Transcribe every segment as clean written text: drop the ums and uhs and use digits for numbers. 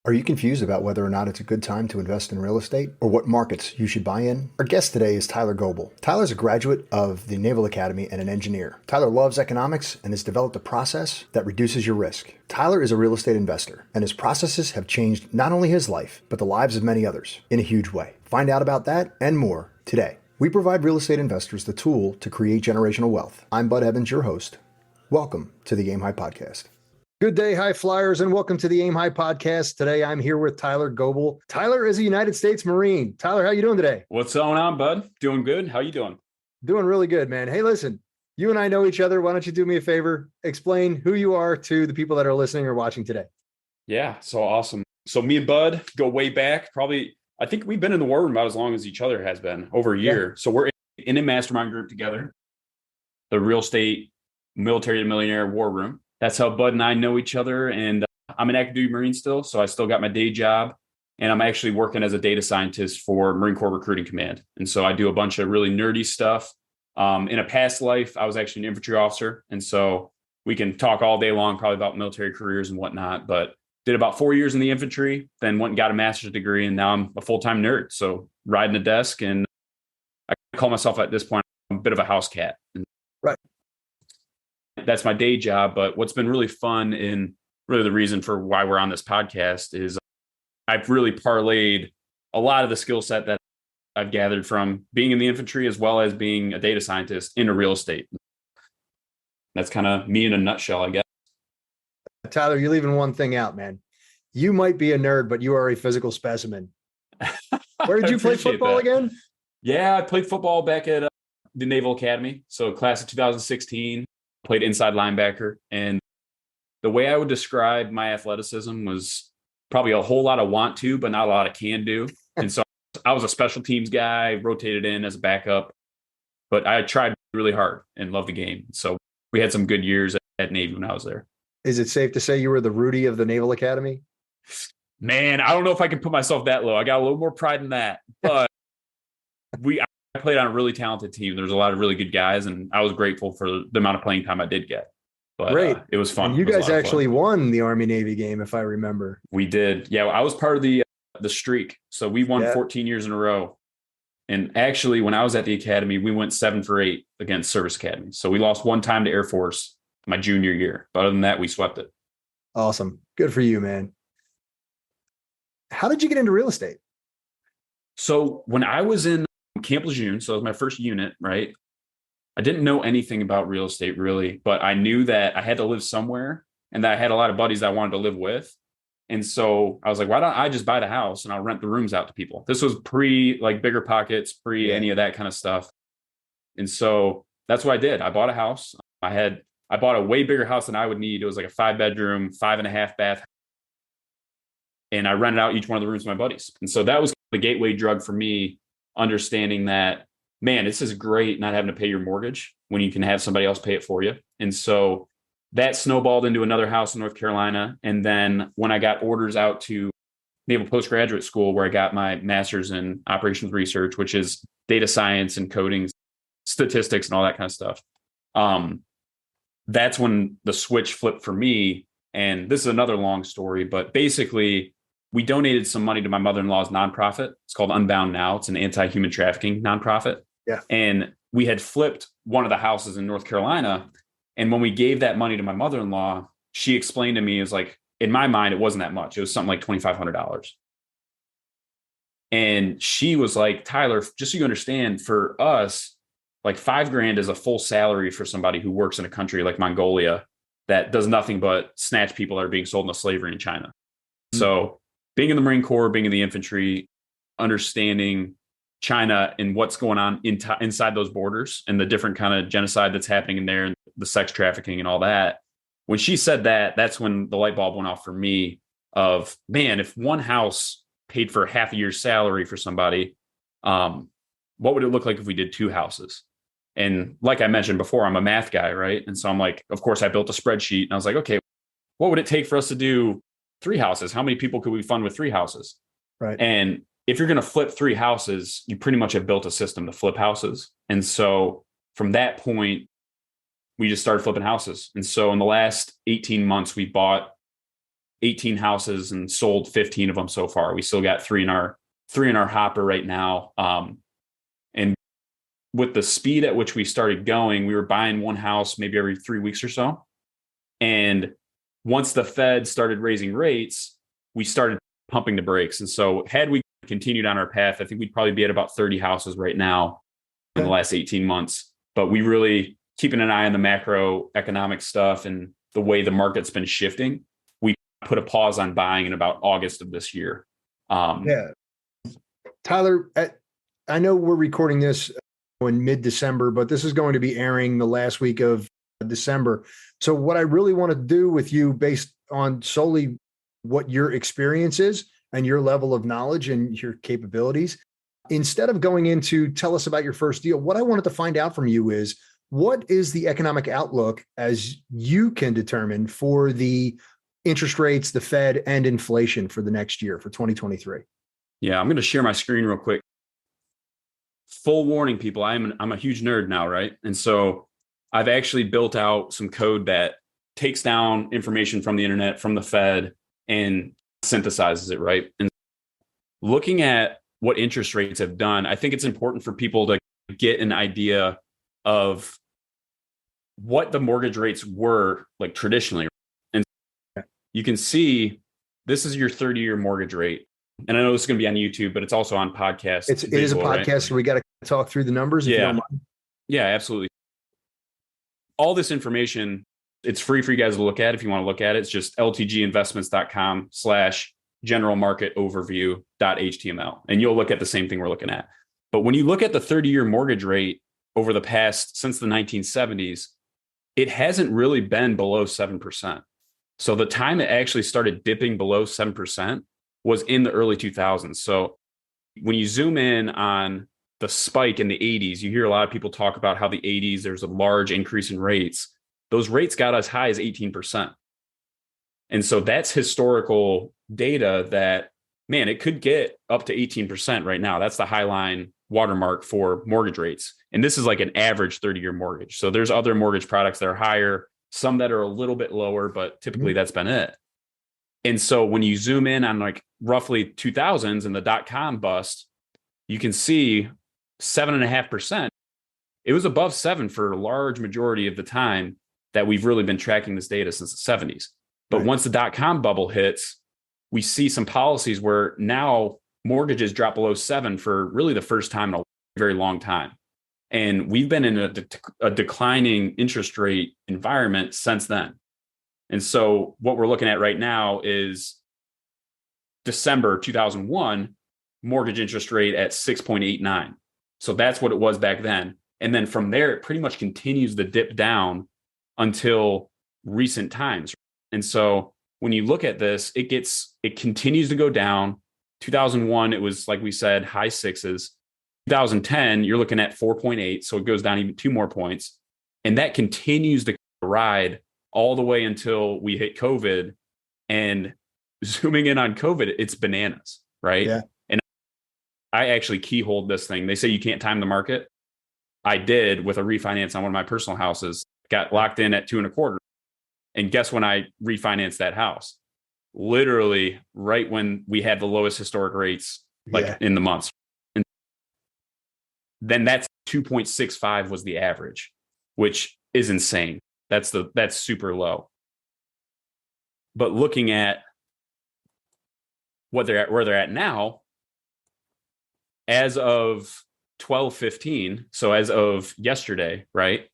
Are you confused about whether or not it's a good time to invest in real estate or what markets you should buy in? Our guest today is Tyler Goebel. Tyler's a graduate of the Naval Academy and an engineer. Tyler loves economics and has developed a process that reduces your risk. Tyler is a real estate investor, and his processes have changed not only his life, but the lives of many others in a huge way. Find out about that and more today. We provide real estate investors the tool to create generational wealth. I'm Bud Evans, your host. Welcome to the Aim High Podcast. Good day, high flyers, and welcome to the Aim High Podcast. Today, I'm here with Tyler Goebel. Tyler is a United States Marine. Tyler, how you doing today? What's going on, bud? Doing good. How you doing? Doing really good, man. Hey, listen, you and I know each other. Why don't you do me a favor? Explain who you are to the people that are listening or watching today. Yeah, so awesome. So me and Bud go way back. Probably, I think we've been in the war room about as long as each other has been, over a year. Yeah. So we're in a mastermind group together, the real estate military to millionaire war room. That's how Bud and I know each other. And I'm an active duty Marine still, so I still got my day job. And I'm actually working as a data scientist for Marine Corps Recruiting Command. And so I do a bunch of really nerdy stuff. In a past life, I was actually an infantry officer. And so we can talk all day long probably about military careers and whatnot. But did about 4 years in the infantry, then went and got a master's degree. And now I'm a full-time nerd. So riding a desk. And I call myself at this point, I'm a bit of a house cat. Right. That's my day job. But what's been really fun, and really the reason for why we're on this podcast, is I've really parlayed a lot of the skill set that I've gathered from being in the infantry as well as being a data scientist into real estate. That's kind of me in a nutshell, I guess. Tyler, you're leaving one thing out, man. You might be a nerd, but you are a physical specimen. Where did you play football again? Yeah, I played football back at the Naval Academy. So class of 2016. Played inside linebacker. And the way I would describe my athleticism was probably a whole lot of want to, but not a lot of can do. And so I was a special teams guy, rotated in as a backup, but I tried really hard and loved the game. So we had some good years at Navy when I was there. Is it safe to say you were the Rudy of the Naval Academy? Man, I don't know if I can put myself that low. I got a little more pride than that, but I played on a really talented team. There was a lot of really good guys, and I was grateful for the amount of playing time I did get. But great. It was fun. And you guys actually won the Army-Navy game, if I remember. We did. Yeah, I was part of the streak. So we won 14 years in a row. And actually, when I was at the academy, we went 7 for 8 against service academies. So we lost one time to Air Force my junior year. But other than that, we swept it. Awesome. Good for you, man. How did you get into real estate? So when I was in Camp Lejeune, so it was my first unit, right? I didn't know anything about real estate really, but I knew that I had to live somewhere and that I had a lot of buddies I wanted to live with. And so I was like, why don't I just buy the house and I'll rent the rooms out to people? This was pre like Bigger Pockets, pre any of that kind of stuff. And so that's what I did. I bought a house. I bought a way bigger house than I would need. It was like a 5-bedroom, 5.5 bath. And I rented out each one of the rooms to my buddies. And so that was the gateway drug for me, understanding that, man, this is great not having to pay your mortgage when you can have somebody else pay it for you. And so that snowballed into another house in North Carolina. And then when I got orders out to Naval Postgraduate School, where I got my master's in operations research, which is data science and coding, statistics and all that kind of stuff. That's when the switch flipped for me. And this is another long story, but basically we donated some money to my mother-in-law's nonprofit. It's called Unbound Now. It's an anti-human trafficking nonprofit. Yeah. And we had flipped one of the houses in North Carolina. And when we gave that money to my mother-in-law, she explained to me, it was like, in my mind, it wasn't that much. It was something like $2,500. And she was like, Tyler, just so you understand, for us, like $5,000 is a full salary for somebody who works in a country like Mongolia that does nothing but snatch people that are being sold into slavery in China. Mm-hmm. So being in the Marine Corps, being in the infantry, understanding China and what's going on inside those borders and the different kind of genocide that's happening in there and the sex trafficking and all that. When she said that, that's when the light bulb went off for me of, man, if one house paid for half a year's salary for somebody, what would it look like if we did 2 houses? And like I mentioned before, I'm a math guy, right? And so I'm like, of course, I built a spreadsheet and I was like, okay, what would it take for us to do 3 houses? How many people could we fund with 3 houses? Right. And if you're going to flip 3 houses, you pretty much have built a system to flip houses. And so from that point, we just started flipping houses. And so in the last 18 months, we bought 18 houses and sold 15 of them so far. We still got three in our hopper right now. And with the speed at which we started going, we were buying one house maybe every 3 weeks or so. And once the Fed started raising rates, we started pumping the brakes. And so had we continued on our path, I think we'd probably be at about 30 houses right now in the last 18 months. But we really keeping an eye on the macroeconomic stuff and the way the market's been shifting. We put a pause on buying in about August of this year. Tyler, I know we're recording this in mid-December, but this is going to be airing the last week of December. So what I really want to do with you, based on solely what your experience is and your level of knowledge and your capabilities, instead of going into tell us about your first deal, what I wanted to find out from you is, what is the economic outlook as you can determine for the interest rates, the Fed, and inflation for the next year, for 2023? Yeah, I'm going to share my screen real quick. Full warning, people, I'm a huge nerd now, right? And so I've actually built out some code that takes down information from the internet, from the Fed, and synthesizes it, right? And looking at what interest rates have done, I think it's important for people to get an idea of what the mortgage rates were like traditionally. And you can see this is your 30-year mortgage rate. And I know this is going to be on YouTube, but it's also on podcast. It is a podcast, right? So we got to talk through the numbers if you don't mind. Yeah, absolutely. All this information, it's free for you guys to look at if you want to look at it. It's just ltginvestments.com/generalmarketoverview.html. And you'll look at the same thing we're looking at. But when you look at the 30-year mortgage rate over the past, since the 1970s, it hasn't really been below 7%. So the time it actually started dipping below 7% was in the early 2000s. So when you zoom in on the spike in the 80s, you hear a lot of people talk about how the 80s, there's a large increase in rates. Those rates got as high as 18%. And so that's historical data that, man, it could get up to 18% right now. That's the highline watermark for mortgage rates. And this is like an average 30-year mortgage. So there's other mortgage products that are higher, some that are a little bit lower, but typically that's been it. And so when you zoom in on like roughly 2000s and the dot-com bust, you can see 7.5%. It was above 7 for a large majority of the time that we've really been tracking this data since the 70s. But once the dot-com bubble hits, we see some policies where now mortgages drop below 7 for really the first time in a very long time. And we've been in a declining interest rate environment since then. And so what we're looking at right now is December 2001, mortgage interest rate at 6.89. So that's what it was back then. And then from there, it pretty much continues to dip down until recent times. And so when you look at this, it continues to go down. 2001, it was, like we said, high sixes. 2010, you're looking at 4.8. So it goes down even 2 more points. And that continues to ride all the way until we hit COVID. And zooming in on COVID, it's bananas, right? Yeah. And I actually keyholed this thing. They say you can't time the market. I did with a refinance on one of my personal houses, got locked in at 2.25. And guess when I refinanced that house? Literally right when we had the lowest historic rates, in the months. And then that's 2.65 was the average, which is insane. That's super low. But looking at where they're at now, as of 12/15, so as of yesterday, right?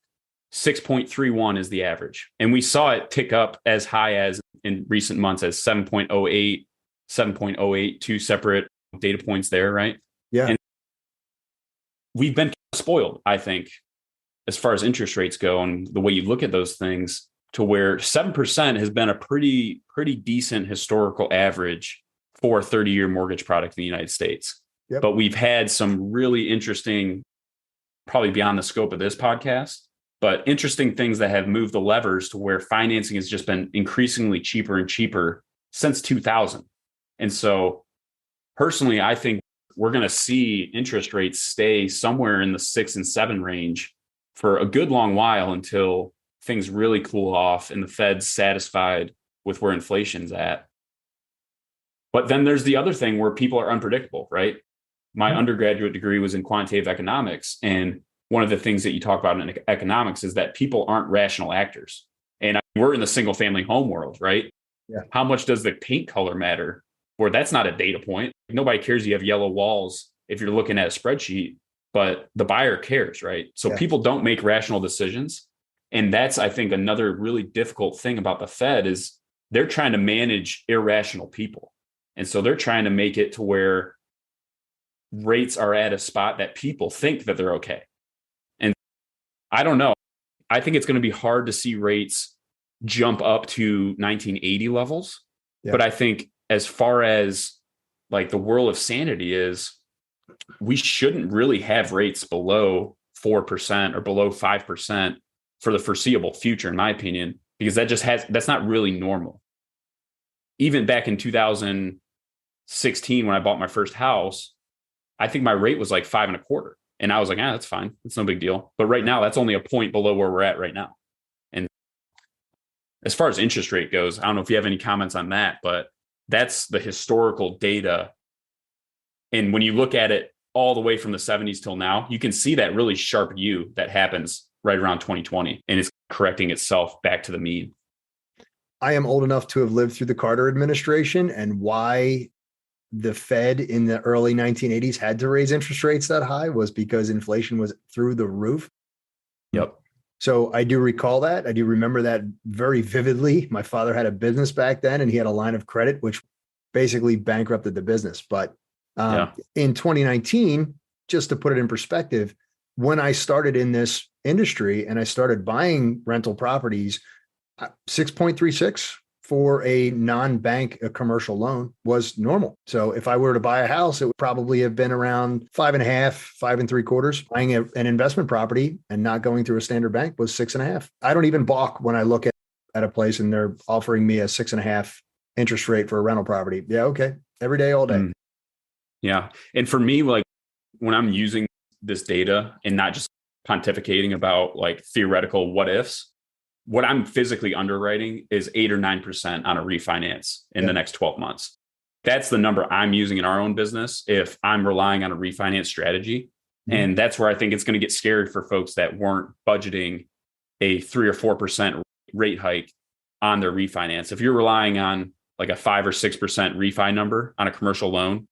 6.31 is the average. And we saw it tick up as high as in recent months as 7.08, 7.08, 2 separate data points there, right? Yeah. And we've been spoiled, I think, as far as interest rates go and the way you look at those things, to where 7% has been a pretty decent historical average for a 30-year mortgage product in the United States. Yep. But we've had some really interesting, probably beyond the scope of this podcast, but interesting things that have moved the levers to where financing has just been increasingly cheaper and cheaper since 2000. And so personally, I think we're going to see interest rates stay somewhere in the 6 and 7 range for a good long while until things really cool off and the Fed's satisfied with where inflation's at. But then there's the other thing where people are unpredictable, right? My undergraduate degree was in quantitative economics. And one of the things that you talk about in economics is that people aren't rational actors. And we're in the single family home world, right? Yeah. How much does the paint color matter? Or that's not a data point. Nobody cares you have yellow walls if you're looking at a spreadsheet, but the buyer cares, right? So people don't make rational decisions. And that's, I think, another really difficult thing about the Fed is they're trying to manage irrational people. And so they're trying to make it to where rates are at a spot that people think that they're okay. And I don't know. I think it's going to be hard to see rates jump up to 1980 levels. Yeah. But I think as far as like the world of sanity is, we shouldn't really have rates below 4% or below 5% for the foreseeable future, in my opinion, because that's not really normal. Even back in 2016, when I bought my first house, I think my rate was like 5.25%. And I was like, that's fine. It's no big deal. But right now, that's only a point below where we're at right now. And as far as interest rate goes, I don't know if you have any comments on that, but that's the historical data. And when you look at it all the way from the 70s till now, you can see that really sharp U that happens right around 2020, and it's correcting itself back to the mean. I am old enough to have lived through the Carter administration, and why the Fed in the early 1980s had to raise interest rates that high was because inflation was through the roof. Yep. So I do recall that. I do remember that very vividly. My father had a business back then, and he had a line of credit, which basically bankrupted the business. But in 2019, just to put it in perspective, when I started in this industry and I started buying rental properties, 6.36 for a non-bank commercial loan was normal. So if I were to buy a house, it would probably have been around 5.5, 5.75. Buying an investment property and not going through a standard bank was 6.5. I don't even balk when I look at a place and they're offering me a 6.5 interest rate for a rental property. Yeah, okay. Every day, all day. Yeah. And for me, like when I'm using this data and not just pontificating about like theoretical what ifs, what I'm physically underwriting is 8 or 9% on a refinance in the next 12 months. That's the number I'm using in our own business if I'm relying on a refinance strategy. And that's where I think it's going to get scary for folks that weren't budgeting a 3 or 4% rate hike on their refinance. If you're relying on like a 5 or 6% refi number on a commercial loan,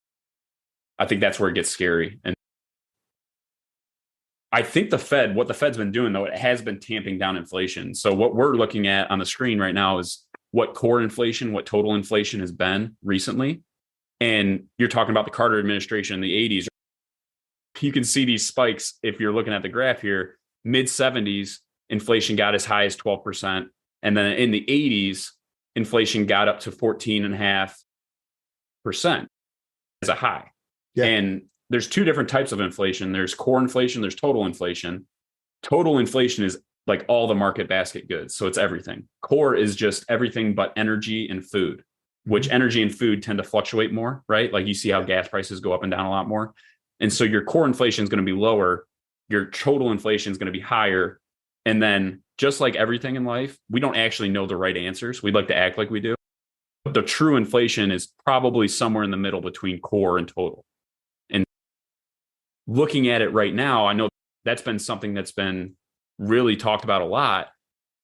I think that's where it gets scary. And I think what the Fed's been doing, though, it has been tamping down inflation. So what we're looking at on the screen right now is what core inflation, what total inflation has been recently. And you're talking about the Carter administration in the 80s. You can see these spikes if you're looking at the graph here. Mid 70s, inflation got as high as 12%. And then in the 80s, inflation got up to 14.5% as a high. Yeah. And there's two different types of inflation. There's core inflation, there's total inflation. Total inflation is like all the market basket goods. So it's everything. Core is just everything but energy and food, which energy and food tend to fluctuate more, right? Like you see how gas prices go up and down a lot more. And so your core inflation is going to be lower. Your total inflation is going to be higher. And then just like everything in life, we don't actually know the right answers. We'd like to act like we do. But the true inflation is probably somewhere in the middle between core and total. Looking at it right now, I know that's been something that's been really talked about a lot,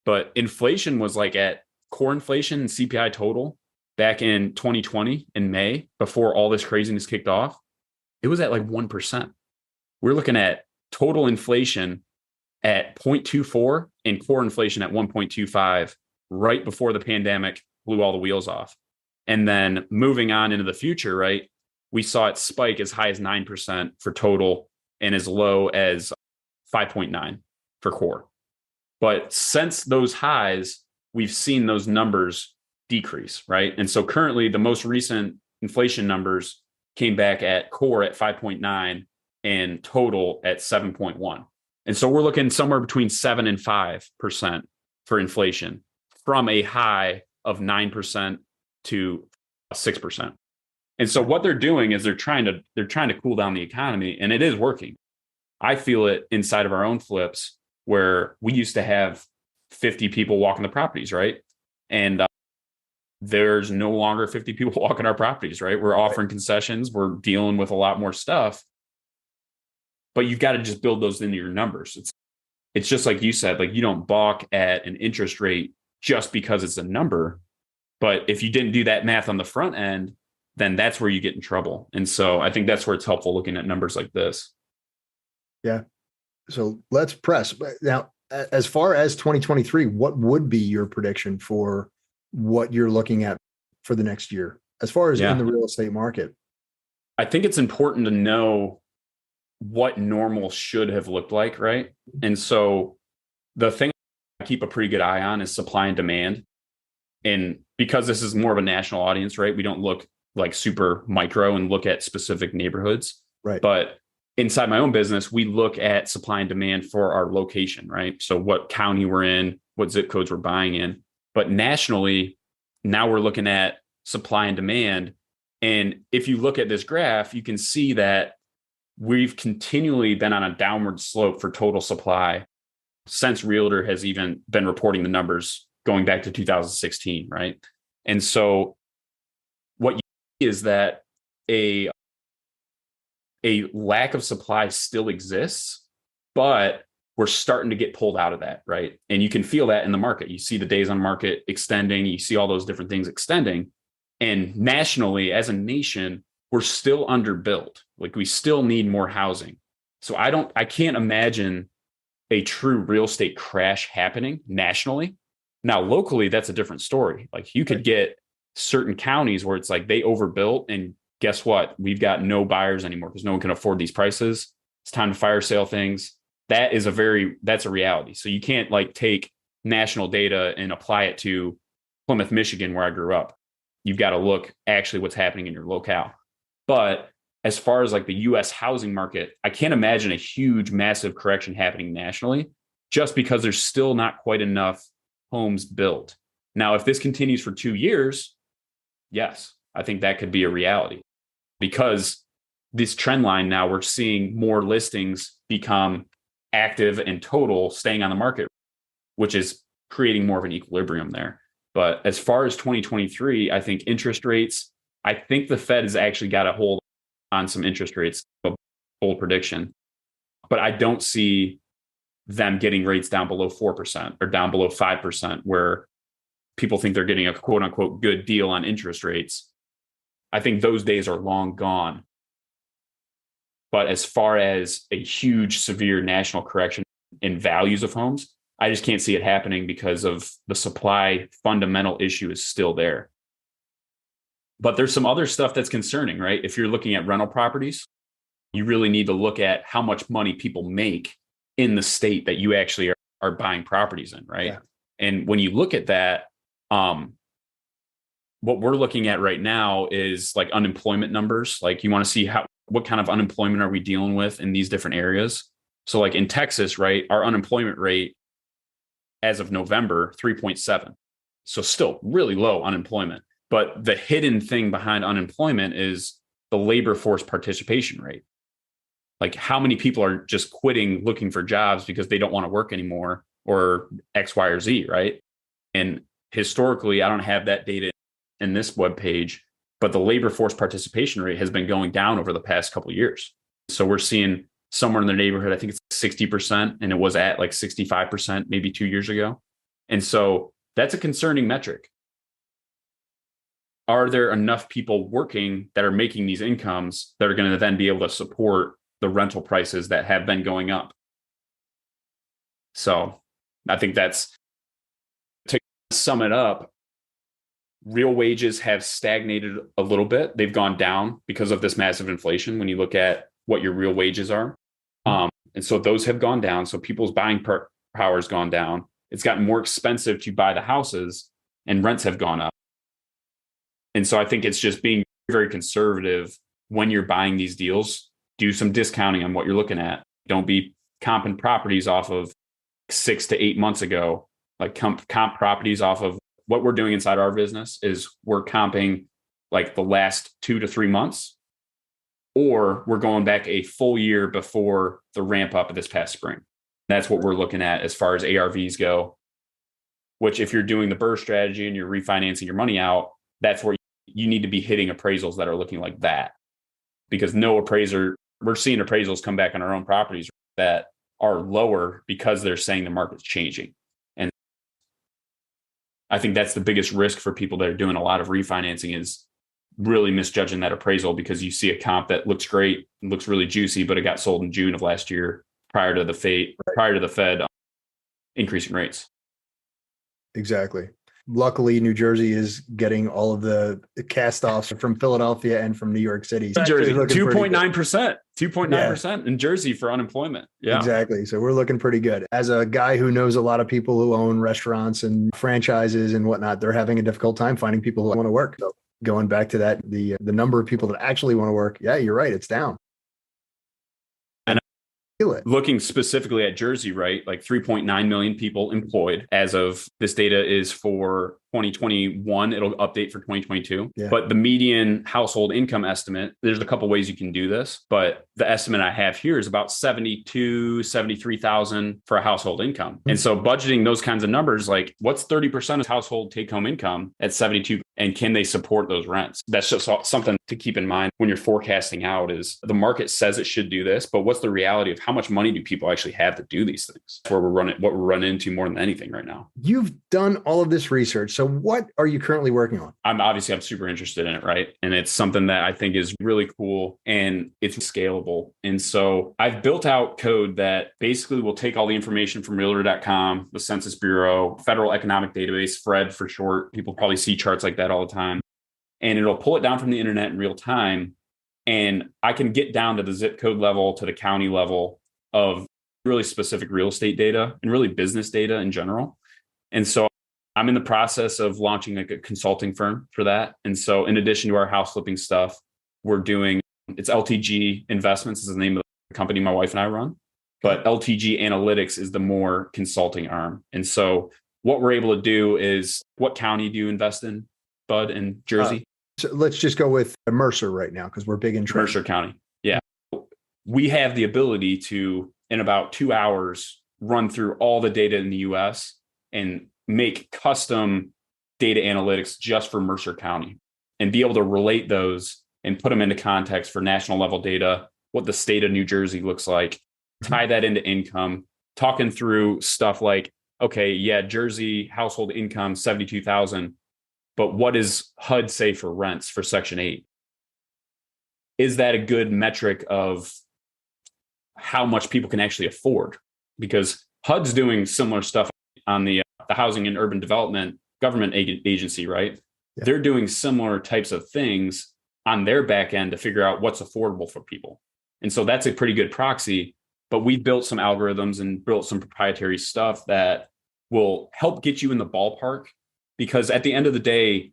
but inflation was like at core inflation and CPI total back in 2020 in May, before all this craziness kicked off. It was at like 1%. We're looking at total inflation at 0.24 and core inflation at 1.25 right before the pandemic blew all the wheels off. And then moving on into the future, right? We saw it spike as high as 9% for total and as low as 5.9 for core. But since those highs, we've seen those numbers decrease, right? And so currently the most recent inflation numbers came back at core at 5.9 and total at 7.1. And so we're looking somewhere between 7 and 5% for inflation from a high of 9% to 6%. And so what they're doing is they're trying to cool down the economy, and it is working. I feel it inside of our own flips where we used to have 50 people walking the properties, right? And there's no longer 50 people walking our properties, right? We're offering concessions. We're dealing with a lot more stuff, but you've got to just build those into your numbers. It's just like you said, like you don't balk at an interest rate just because it's a number. But if you didn't do that math on the front end, then that's where you get in trouble. And so I think that's where it's helpful looking at numbers like this. Yeah. So let's press. Now, as far as 2023, what would be your prediction for what you're looking at for the next year, as far as in the real estate market? I think it's important to know what normal should have looked like, right? And so the thing I keep a pretty good eye on is supply and demand. And because this is more of a national audience, right? We don't look like super micro and look at specific neighborhoods. Right. But inside my own business, we look at supply and demand for our location, right? So what county we're in, what zip codes we're buying in. But nationally, now we're looking at supply and demand. And if you look at this graph, you can see that we've continually been on a downward slope for total supply since Realtor has even been reporting the numbers going back to 2016, right? And so what you see is that a lack of supply still exists, but we're starting to get pulled out of that, right? And you can feel that in the market. You see the days on market extending, you see all those different things extending. And nationally, as a nation, we're still underbuilt. Like we still need more housing. So I can't imagine a true real estate crash happening nationally. Now, locally, that's a different story. Like you could get certain counties where it's like they overbuilt and guess what? We've got no buyers anymore because no one can afford these prices. It's time to fire sale things. That's a reality. So you can't like take national data and apply it to Plymouth, Michigan, where I grew up. You've got to look actually what's happening in your locale. But as far as like the US housing market, I can't imagine a huge, massive correction happening nationally just because there's still not quite enough homes built. Now, if this continues for 2 years, yes, I think that could be a reality because this trend line now we're seeing more listings become active and total staying on the market, which is creating more of an equilibrium there. But as far as 2023, I think interest rates, I think the Fed has actually got a hold on some interest rates, a bold prediction. But I don't see them getting rates down below 4% or down below 5%, where people think they're getting a quote unquote good deal on interest rates. I think those days are long gone. But as far as a huge, severe national correction in values of homes, I just can't see it happening because of the supply fundamental issue is still there. But there's some other stuff that's concerning, right? If you're looking at rental properties, you really need to look at how much money people make in the state that you actually are buying properties in, right? Yeah. And when you look at that, what we're looking at right now is like unemployment numbers. Like you want to see what kind of unemployment are we dealing with in these different areas. So like in Texas, right, our unemployment rate as of November, 3.7. So still really low unemployment. But the hidden thing behind unemployment is the labor force participation rate. Like how many people are just quitting looking for jobs because they don't want to work anymore or X, Y, or Z, right? And historically, I don't have that data in this webpage, but the labor force participation rate has been going down over the past couple of years. So we're seeing somewhere in the neighborhood, I think it's 60%, and it was at like 65% maybe 2 years ago. And so that's a concerning metric. Are there enough people working that are making these incomes that are going to then be able to support the rental prices that have been going up? So I think that's, to sum it up, real wages have stagnated a little bit. They've gone down because of this massive inflation when you look at what your real wages are. And so those have gone down. So people's buying power has gone down. It's gotten more expensive to buy the houses and rents have gone up. And so I think it's just being very conservative when you're buying these deals. Do some discounting on what you're looking at. Don't be comping properties off of 6 to 8 months ago. Like comp properties off of what we're doing inside our business is we're comping like the last 2 to 3 months, or we're going back a full year before the ramp up of this past spring. That's what we're looking at as far as ARVs go. which if you're doing the BRRRR strategy and you're refinancing your money out, that's where you need to be hitting appraisals that are looking like that. Because no appraiser, we're seeing appraisals come back on our own properties that are lower because they're saying the market's changing. And I think that's the biggest risk for people that are doing a lot of refinancing is really misjudging that appraisal, because you see a comp that looks great, looks really juicy, but it got sold in June of last year prior to the Fed increasing rates. Exactly. Luckily, New Jersey is getting all of the cast-offs from Philadelphia and from New York City. New Jersey, 2.9%, 2.9% in Jersey for unemployment. Yeah, exactly. So we're looking pretty good. As a guy who knows a lot of people who own restaurants and franchises and whatnot, they're having a difficult time finding people who want to work. So going back to that, the number of people that actually want to work, yeah, you're right, it's down. Looking specifically at Jersey, right? Like 3.9 million people employed as of this data is for 2021. It'll update for 2022. Yeah. But the median household income estimate, there's a couple ways you can do this, but the estimate I have here is about 73,000 for a household income. Mm-hmm. And so budgeting those kinds of numbers, like what's 30% of household take-home income at 72, and can they support those rents? That's just something to keep in mind when you're forecasting out. Is the market says it should do this, but what's the reality of how much money do people actually have to do these things? That's where what we're running into more than anything right now. You've done all of this research. So what are you currently working on? I'm super interested in it, right? And it's something that I think is really cool and it's scalable. And so I've built out code that basically will take all the information from realtor.com, the Census Bureau, Federal Economic Database, FRED for short. People probably see charts like that all the time. And it'll pull it down from the internet in real time. And I can get down to the zip code level, to the county level of really specific real estate data and really business data in general. And so I'm in the process of launching like a consulting firm for that. And so in addition to our house flipping stuff, we're doing, it's LTG Investments is the name of the company my wife and I run, but LTG Analytics is the more consulting arm. And so what we're able to do is, what county do you invest in, Bud, in Jersey? So let's just go with Mercer right now, because we're big in Trenton. Mercer County. Yeah. We have the ability to, in about 2 hours, run through all the data in the US and make custom data analytics just for Mercer County and be able to relate those and put them into context for national level data, what the state of New Jersey looks like, tie that into income, talking through stuff like, okay, yeah, Jersey household income, 72,000, but what does HUD say for rents for Section 8? Is that a good metric of how much people can actually afford? Because HUD's doing similar stuff on the Housing and Urban Development Government Agency, right? Yeah. They're doing similar types of things on their back end to figure out what's affordable for people. And so that's a pretty good proxy, but we've built some algorithms and built some proprietary stuff that will help get you in the ballpark. Because at the end of the day,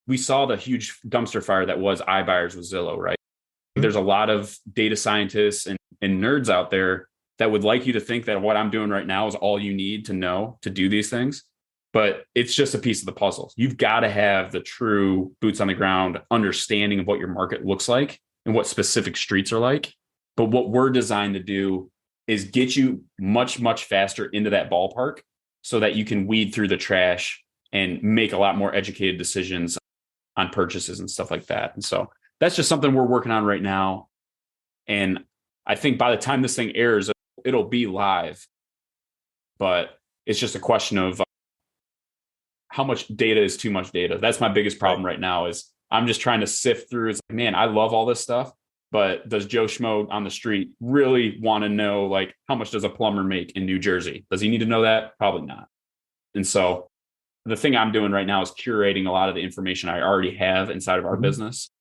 we saw the huge dumpster fire that was iBuyers with Zillow, right? Mm-hmm. There's a lot of data scientists and nerds out there that would like you to think that what I'm doing right now is all you need to know to do these things. But it's just a piece of the puzzle. You've got to have the true boots on the ground understanding of what your market looks like and what specific streets are like. But what we're designed to do is get you much, much faster into that ballpark so that you can weed through the trash and make a lot more educated decisions on purchases and stuff like that. And so that's just something we're working on right now. And I think by the time this thing airs, it'll be live, but it's just a question of how much data is too much data. That's my biggest problem right now is I'm just trying to sift through. It's like, man, I love all this stuff, but does Joe Schmo on the street really want to know, like, how much does a plumber make in New Jersey? Does he need to know that? Probably not. And so the thing I'm doing right now is curating a lot of the information I already have inside of our business,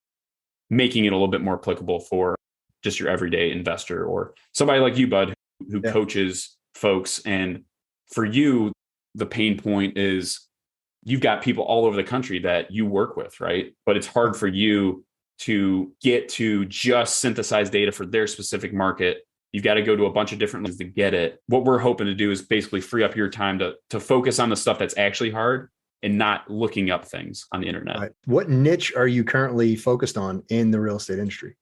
making it a little bit more applicable for just your everyday investor or somebody like you, Bud, who coaches folks. And for you, the pain point is you've got people all over the country that you work with, right? But it's hard for you to get to just synthesize data for their specific market. You've got to go to a bunch of different ones to get it. What we're hoping to do is basically free up your time to focus on the stuff that's actually hard and not looking up things on the internet. Right. What niche are you currently focused on in the real estate industry?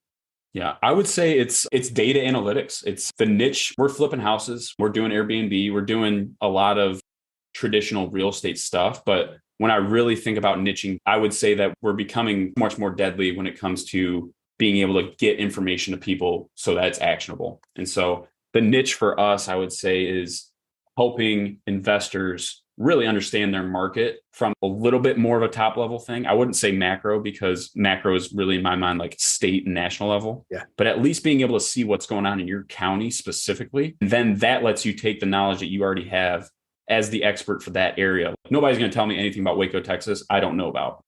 Yeah, I would say it's data analytics. It's the niche. We're flipping houses. We're doing Airbnb. We're doing a lot of traditional real estate stuff. But when I really think about niching, I would say that we're becoming much more deadly when it comes to being able to get information to people so that it's actionable. And so the niche for us, I would say, is helping investors really understand their market from a little bit more of a top level thing. I wouldn't say macro, because macro is really, in my mind, like state and national level. Yeah. But at least being able to see what's going on in your county specifically, then that lets you take the knowledge that you already have as the expert for that area. Nobody's going to tell me anything about Waco, Texas, I don't know about.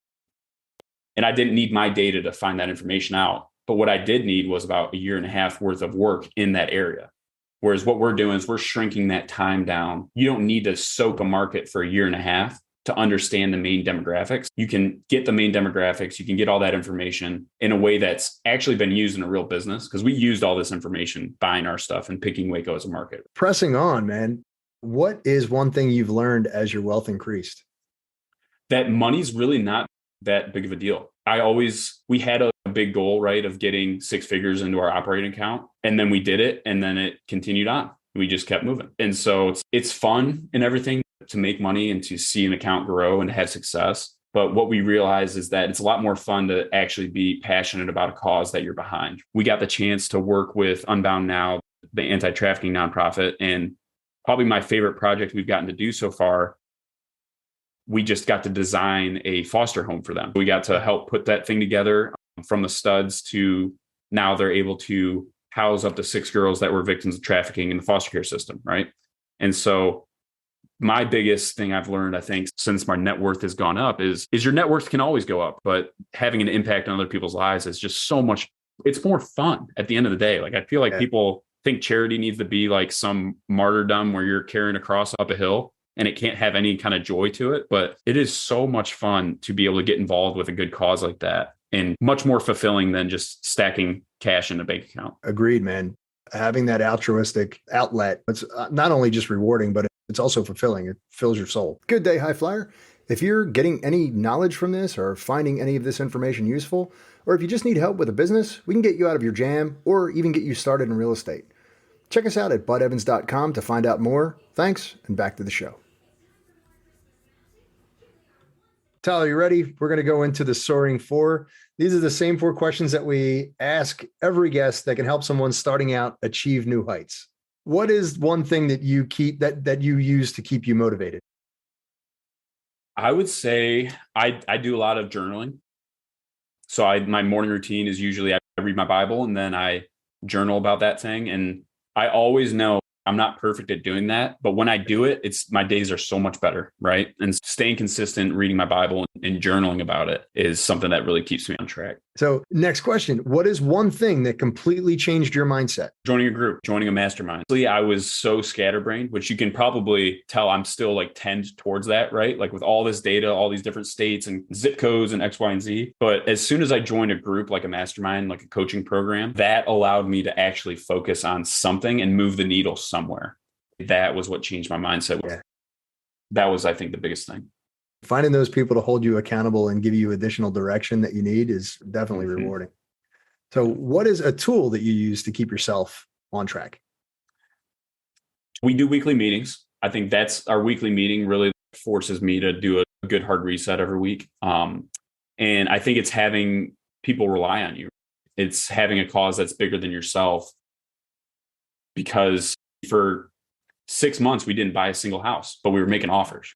And I didn't need my data to find that information out. But what I did need was about a year and a half worth of work in that area. Whereas what we're doing is we're shrinking that time down. You don't need to soak a market for a year and a half to understand the main demographics. You can get the main demographics. You can get all that information in a way that's actually been used in a real business, because we used all this information buying our stuff and picking Waco as a market. Pressing on, man. What is one thing you've learned as your wealth increased? That money's really not that big of a deal. We had a big goal, right, of getting 6 figures into our operating account. And then we did it, and then it continued on. We just kept moving. And so it's fun and everything to make money and to see an account grow and to have success. But what we realize is that it's a lot more fun to actually be passionate about a cause that you're behind. We got the chance to work with Unbound Now, the anti-trafficking nonprofit, and probably my favorite project we've gotten to do so far. We just got to design a foster home for them. We got to help put that thing together from the studs to now they're able to house up to 6 girls that were victims of trafficking in the foster care system, right? And so my biggest thing I've learned, I think, since my net worth has gone up is your net worth can always go up, but having an impact on other people's lives is just so much, it's more fun at the end of the day. Like, I feel like people think charity needs to be like some martyrdom where you're carrying a cross up a hill and it can't have any kind of joy to it. But it is so much fun to be able to get involved with a good cause like that, and much more fulfilling than just stacking cash in a bank account. Agreed, man. Having that altruistic outlet, it's not only just rewarding, but it's also fulfilling. It fills your soul. Good day, High Flyer. If you're getting any knowledge from this or finding any of this information useful, or if you just need help with a business, we can get you out of your jam or even get you started in real estate. Check us out at budevans.com to find out more. Thanks, and back to the show. Tyler, you ready? We're going to go into the Soaring 4. These are the same 4 questions that we ask every guest that can help someone starting out achieve new heights. What is one thing that you keep that you use to keep you motivated? I would say I do a lot of journaling. So my morning routine is usually I read my Bible and then I journal about that thing. And I always know I'm not perfect at doing that, but when I do it, my days are so much better, right? And staying consistent, reading my Bible and journaling about it is something that really keeps me on track. So next question, what is one thing that completely changed your mindset? Joining a group, joining a mastermind. I was so scatterbrained, which you can probably tell I'm still like tend towards that, right? Like with all this data, all these different states and zip codes and X, Y, and Z. But as soon as I joined a group, like a mastermind, like a coaching program, that allowed me to actually focus on something and move the needle somewhere. That was what changed my mindset. Yeah. That was, I think, the biggest thing. Finding those people to hold you accountable and give you additional direction that you need is definitely rewarding. So what is a tool that you use to keep yourself on track? We do weekly meetings. I think that's our weekly meeting really forces me to do a good hard reset every week. And I think it's having people rely on you. It's having a cause that's bigger than yourself, because for 6 months, we didn't buy a single house, but we were making offers.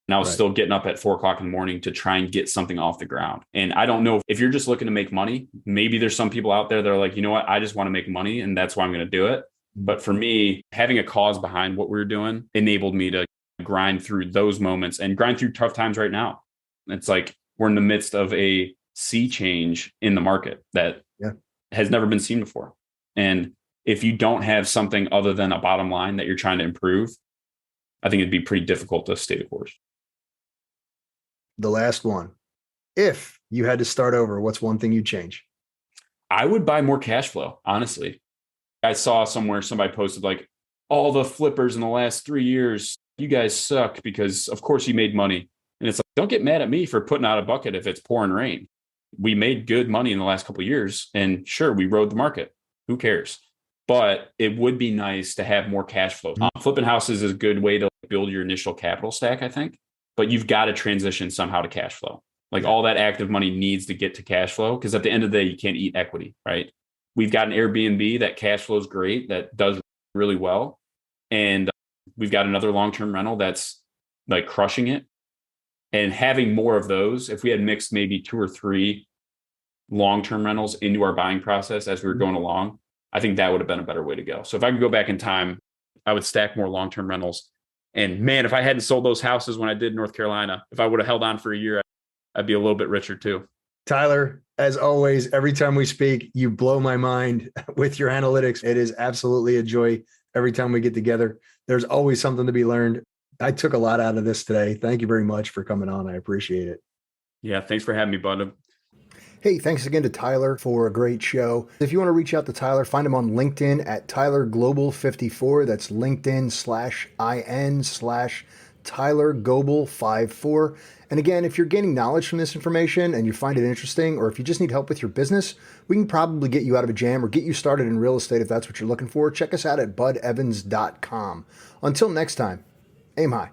And I was still getting up at 4 o'clock in the morning to try and get something off the ground. And I don't know if you're just looking to make money, maybe there's some people out there that are like, you know what, I just want to make money and that's why I'm going to do it. But for me, having a cause behind what we were doing enabled me to grind through those moments and grind through tough times right now. It's like we're in the midst of a sea change in the market that has never been seen before. And if you don't have something other than a bottom line that you're trying to improve, I think it'd be pretty difficult to stay the course. The last one. If you had to start over, what's one thing you'd change? I would buy more cash flow, honestly. I saw somewhere somebody posted like, all the flippers in the last 3 years, you guys suck because of course you made money. And it's like, don't get mad at me for putting out a bucket if it's pouring rain. We made good money in the last couple of years. And sure, we rode the market. Who cares? but it would be nice to have more cash flow. Flipping houses is a good way to build your initial capital stack, I think, but you've got to transition somehow to cash flow. Like all that active money needs to get to cash flow because at the end of the day, you can't eat equity, right? We've got an Airbnb that cash flow is great, that does really well. And we've got another long-term rental that's like crushing it. And having more of those, if we had mixed maybe 2 or 3 long-term rentals into our buying process as we were going along, I think that would have been a better way to go. So if I could go back in time, I would stack more long-term rentals. And man, if I hadn't sold those houses when I did in North Carolina, if I would have held on for a year, I'd be a little bit richer too. Tyler, as always, every time we speak, you blow my mind with your analytics. It is absolutely a joy every time we get together. There's always something to be learned. I took a lot out of this today. Thank you very much for coming on. I appreciate it. Yeah, thanks for having me, bud. Hey, thanks again to Tyler for a great show. If you want to reach out to Tyler, find him on LinkedIn at Tyler Global 54. That's LinkedIn/IN/Tyler Goebel 54. And again, if you're gaining knowledge from this information and you find it interesting, or if you just need help with your business, we can probably get you out of a jam or get you started in real estate if that's what you're looking for. Check us out at budevans.com. Until next time, aim high.